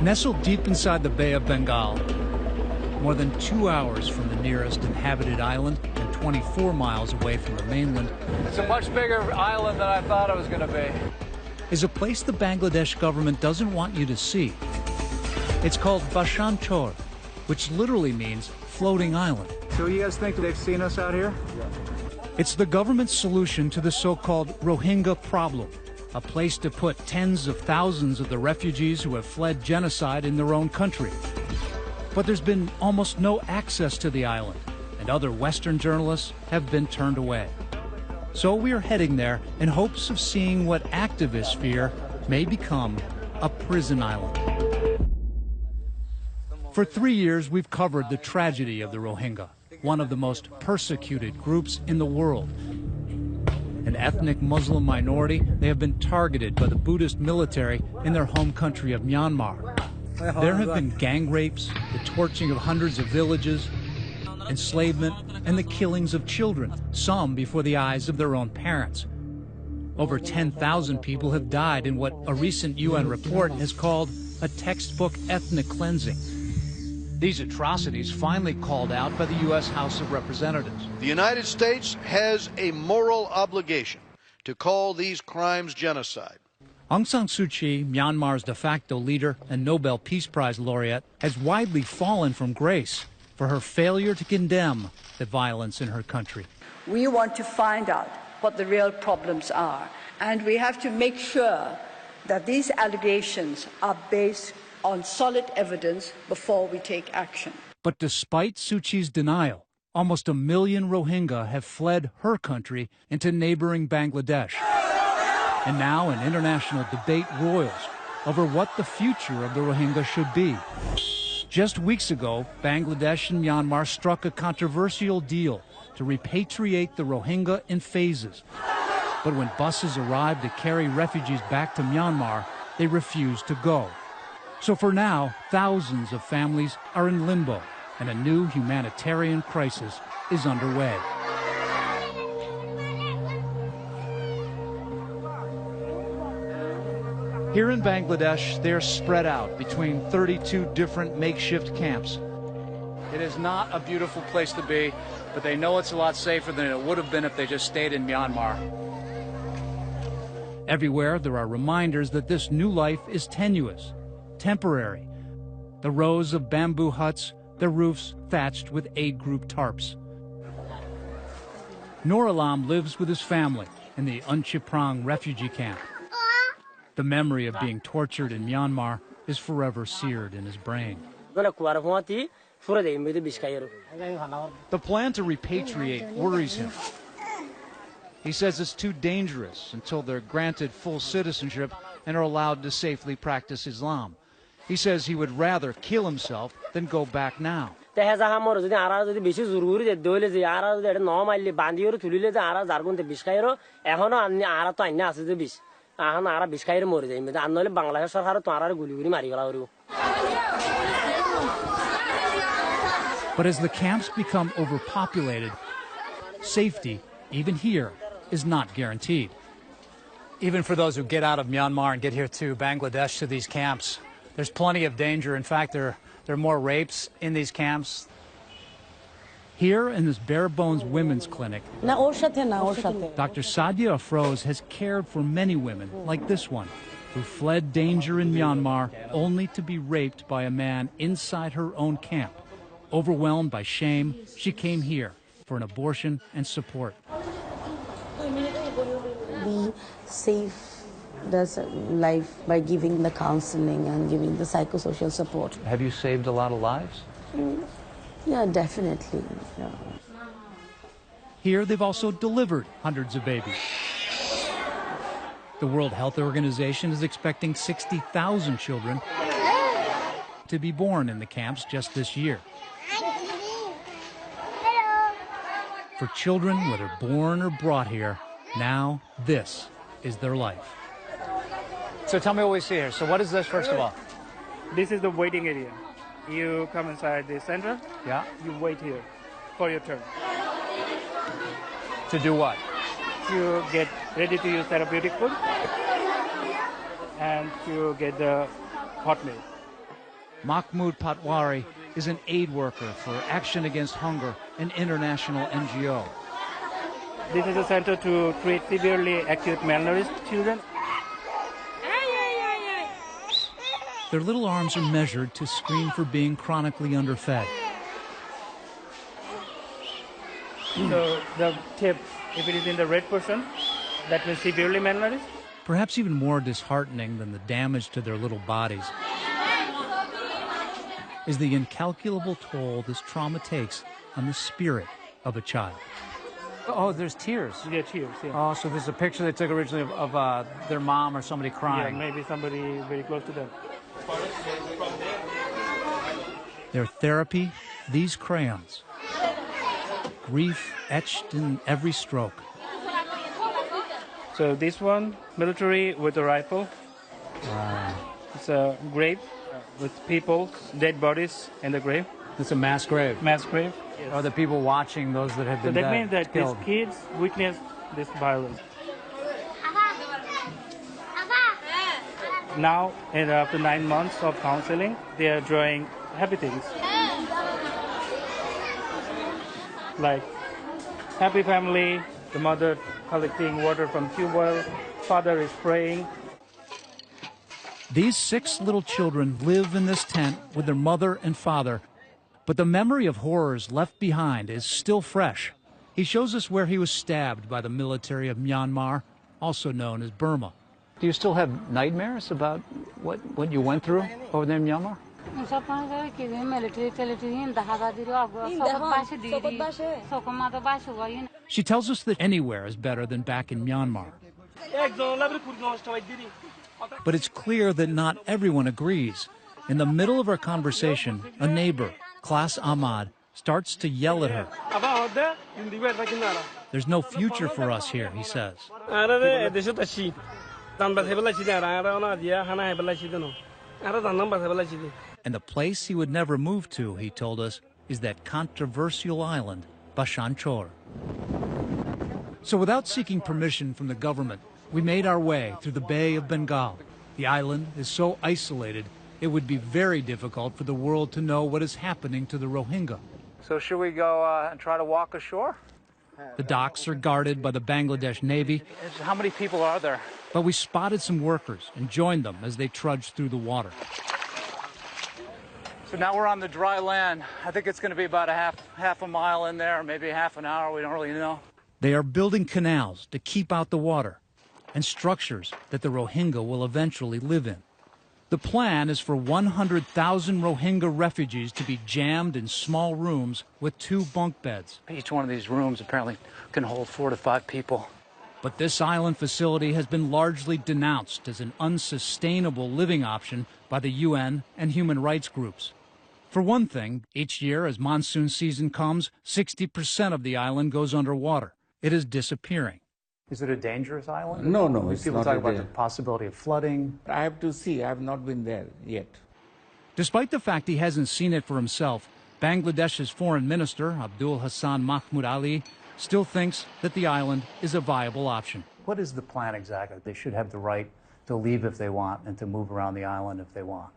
Nestled deep inside the Bay of Bengal, more than 2 hours from the nearest inhabited island and 24 miles away from the mainland. It's a much bigger island than I thought it was going to be. Is a place the Bangladesh government doesn't want you to see. It's called Bhashan Chor, which literally means floating island. So you guys think they've seen us out here? Yeah. It's the government's solution to the so-called Rohingya problem, a place to put tens of thousands of the refugees who have fled genocide in their own country. But there's been almost no access to the island, and other Western journalists have been turned away. So we are heading there in hopes of seeing what activists fear may become a prison island. For 3 years, we've covered the tragedy of the Rohingya, one of the most persecuted groups in the world. An ethnic Muslim minority, they have been targeted by the Buddhist military in their home country of Myanmar. There have been gang rapes, the torching of hundreds of villages, enslavement, and the killings of children, some before the eyes of their own parents. Over 10,000 people have died in what a recent UN report has called a textbook ethnic cleansing. These atrocities finally called out by the U.S. House of Representatives. The United States has a moral obligation to call these crimes genocide. Aung San Suu Kyi, Myanmar's de facto leader and Nobel Peace Prize laureate, has widely fallen from grace for her failure to condemn the violence in her country. We want to find out what the real problems are, and we have to make sure that these allegations are based on solid evidence before we take action. But despite Suu Kyi's denial, almost 1 million Rohingya have fled her country into neighboring Bangladesh. And now an international debate roils over what the future of the Rohingya should be. Just weeks ago, Bangladesh and Myanmar struck a controversial deal to repatriate the Rohingya in phases. But when buses arrived to carry refugees back to Myanmar, they refused to go. So for now, thousands of families are in limbo, and a new humanitarian crisis is underway. Here in Bangladesh, they're spread out between 32 different makeshift camps. It is not a beautiful place to be, but they know it's a lot safer than it would have been if they just stayed in Myanmar. Everywhere, there are reminders that this new life is tenuous, temporary. The rows of bamboo huts, their roofs thatched with aid group tarps. Nur Alam lives with his family in the Unchiprang refugee camp. The memory of being tortured in Myanmar is forever seared in his brain. The plan to repatriate worries him. He says it's too dangerous until they're granted full citizenship and are allowed to safely practice Islam. He says he would rather kill himself than go back now. But as the camps become overpopulated, safety, even here, is not guaranteed. Even for those who get out of Myanmar and get here to Bangladesh, to these camps, there's plenty of danger. In fact, there are more rapes in these camps. Here in this bare-bones women's clinic, Dr. Sadia Afroz has cared for many women like this one, who fled danger in Myanmar only to be raped by a man inside her own camp. Overwhelmed by shame, she came here for an abortion and support. We save their life by giving the counseling and giving the psychosocial support. Have you saved a lot of lives? Yeah, definitely. Yeah. Here, they've also delivered hundreds of babies. The World Health Organization is expecting 60,000 children to be born in the camps just this year. For children, whether born or brought here, now this is their life. So tell me what we see here. So what is this, first of all? This is the waiting area. You come inside the center. Yeah. You wait here for your turn. To do what? To get ready to use therapeutic food and to get the hot milk. Mahmoud Patwari is an aid worker for Action Against Hunger, an international NGO. This is a center to treat severely acute malnourished children. Their little arms are measured to screen for being chronically underfed. So the tip, if it is in the red portion, that means severely malnourished. Perhaps even more disheartening than the damage to their little bodies is the incalculable toll this trauma takes on the spirit of a child. Oh, there's tears. Yeah, tears. Yeah. Oh, so there's a picture they took originally of their mom or somebody crying. Yeah, maybe somebody very close to them. Their therapy, these crayons. Grief etched in every stroke. So this one, military with a rifle. Wow. It's a grave with people, dead bodies in the grave. It's a mass grave. Mass grave. Yes. Are the people watching those that have So been that means that killed? these kids witnessed this violence. Now, and after 9 months of counseling, they are drawing happy things. Like happy family, the mother collecting water from tube well, father is praying. These 6 little children live in this tent with their mother and father, but the memory of horrors left behind is still fresh. He shows us where he was stabbed by the military of Myanmar, also known as Burma. Do you still have nightmares about what you went through over there in Myanmar? She tells us that anywhere is better than back in Myanmar. But it's clear that not everyone agrees. In the middle of our conversation, a neighbor, Klas Ahmad, starts to yell at her. There's no future for us here, he says. And the place he would never move to, he told us, is that controversial island, Bhasan Char. So without seeking permission from the government, we made our way through the Bay of Bengal. The island is so isolated, it would be very difficult for the world to know what is happening to the Rohingya. So should we go and try to walk ashore? The docks are guarded by the Bangladesh Navy, How many people are there? but we spotted some workers and joined them as they trudged through the water. So now we're on the dry land. I think it's going to be about half a mile in there, maybe half an hour. We don't really know. They are building canals to keep out the water and structures that the Rohingya will eventually live in. The plan is for 100,000 Rohingya refugees to be jammed in small rooms with 2 bunk beds. Each one of these rooms apparently can hold 4 to 5 people. But this island facility has been largely denounced as an unsustainable living option by the UN and human rights groups. For one thing, each year as monsoon season comes, 60% of the island goes underwater. It is disappearing. Is it a dangerous island? No, it's People not talk a about the da- possibility of flooding. I have to see. I have not been there yet. Despite the fact he hasn't seen it for himself, Bangladesh's foreign minister, Abdul Hassan Mahmoud Ali, still thinks that the island is a viable option. What is the plan exactly? They should have the right to leave if they want and to move around the island if they want.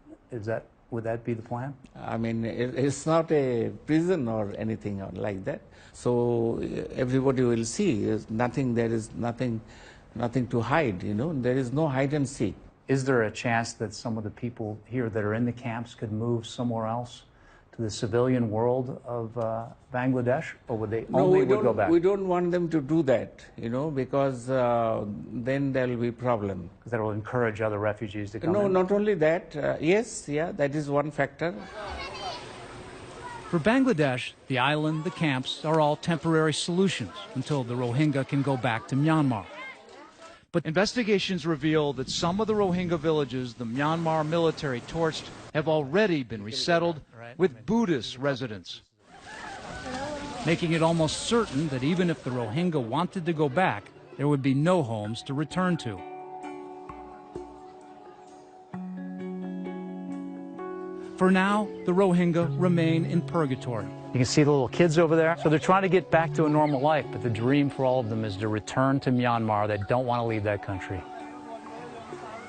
Would that be the plan? I mean, it's not a prison or anything like that. So everybody will see. There is nothing to hide, you know. There is no hide and seek. Is there a chance that some of the people here that are in the camps could move somewhere else to the civilian world of Bangladesh, or would they only go back? We don't want them to do that, you know, because then there will be problem. Because that will encourage other refugees to come No, in? not only that. That is one factor. For Bangladesh, the island, the camps are all temporary solutions until the Rohingya can go back to Myanmar. But investigations reveal that some of the Rohingya villages the Myanmar military torched have already been resettled with Buddhist residents, making it almost certain that even if the Rohingya wanted to go back, there would be no homes to return to. For now, the Rohingya remain in purgatory. You can see the little kids over there. So they're trying to get back to a normal life, but the dream for all of them is to return to Myanmar. They don't want to leave that country.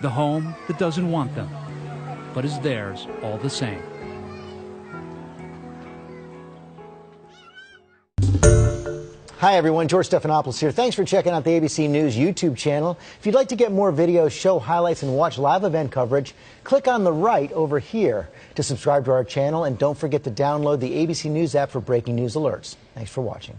The home that doesn't want them, but is theirs all the same. Hi, everyone. George Stephanopoulos here. Thanks for checking out the ABC News YouTube channel. If you'd like to get more videos, show highlights, and watch live event coverage, click on the right over here to subscribe to our channel. And don't forget to download the ABC News app for breaking news alerts. Thanks for watching.